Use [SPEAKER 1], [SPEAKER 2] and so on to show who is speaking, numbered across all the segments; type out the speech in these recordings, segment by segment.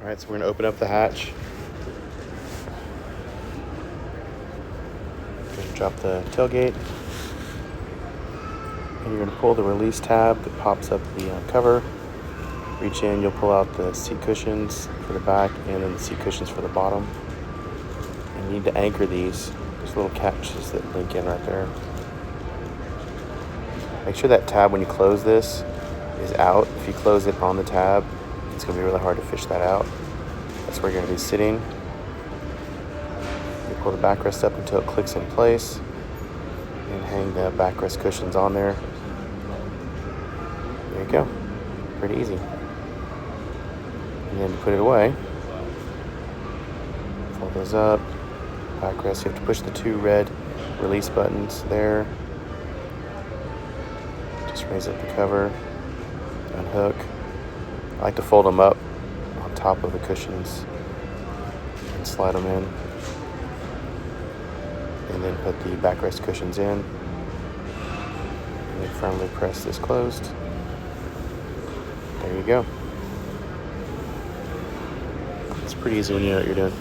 [SPEAKER 1] All right, so we're gonna open up the hatch. We're gonna drop the tailgate. And you're gonna pull the release tab that pops up the cover. Reach in, you'll pull out the seat cushions for the back and then the seat cushions for the bottom. And you need to anchor these. There's little catches that link in right there. Make sure that tab when you close this is out. If you close it on the tab, it's gonna be really hard to fish that out. That's where you're gonna be sitting. You pull the backrest up until it clicks in place and hang the backrest cushions on there. There you go. Pretty easy. And then to put it away, fold those up. Backrest, you have to push the 2 red release buttons there. Just raise up the cover, unhook. I like to fold them up on top of the cushions and slide them in. And then put the backrest cushions in. And then firmly press this closed. There you go. It's pretty easy when you know what you're doing.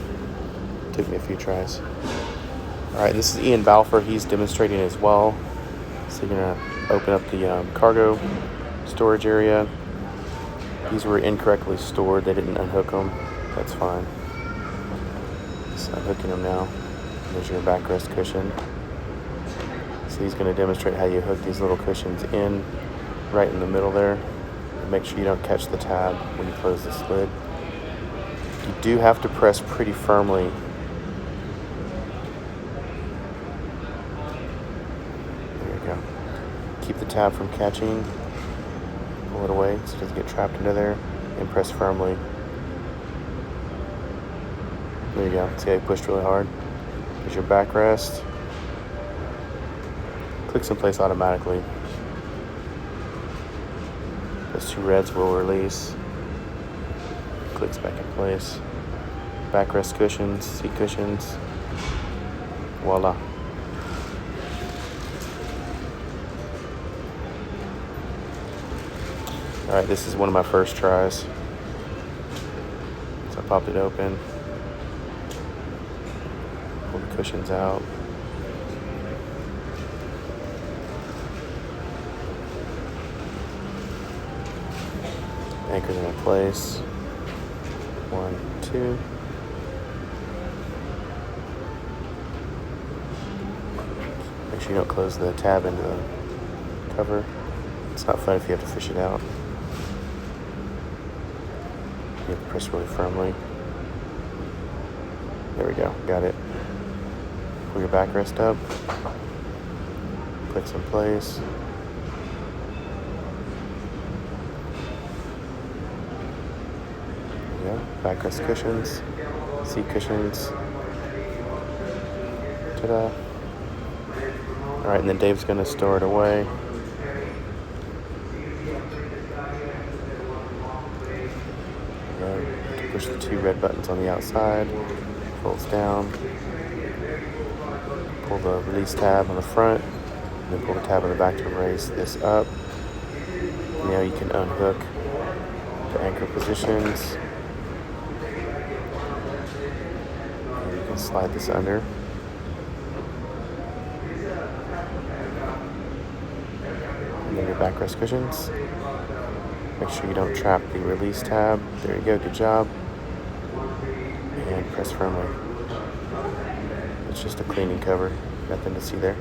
[SPEAKER 1] Took me a few tries. All right, this is Ian Balfour. He's demonstrating as well. So you're gonna open up the cargo storage area. These were incorrectly stored. They didn't unhook them. That's fine. Just unhooking them now. There's your backrest cushion. So he's going to demonstrate how you hook these little cushions in right in the middle there. And make sure you don't catch the tab when you close the lid. You do have to press pretty firmly. There you go. Keep the tab from catching. Pull it away so it doesn't get trapped into there. And press firmly. There you go. See how you pushed really hard? There's your backrest. Clicks in place automatically. Those 2 reds will release. Clicks back in place. Backrest cushions, seat cushions. Voila. All right, this is one of my first tries. So I popped it open. Pull the cushions out. Anchor them in place. 1, 2. Make sure you don't close the tab into the cover. It's not fun if you have to fish it out. You have to press really firmly. There we go, got it. Pull your backrest up. Clicks in place. Yeah, backrest cushions, seat cushions. Ta-da. All right, and then Dave's gonna store it away. Push the 2 red buttons on the outside, folds down, pull the release tab on the front, and then pull the tab on the back to raise this up. Now you can unhook the anchor positions. And you can slide this under. And then your backrest cushions. Make sure you don't trap the release tab. There you go, good job. And press firmly. It's just a cleaning cover, nothing to see there.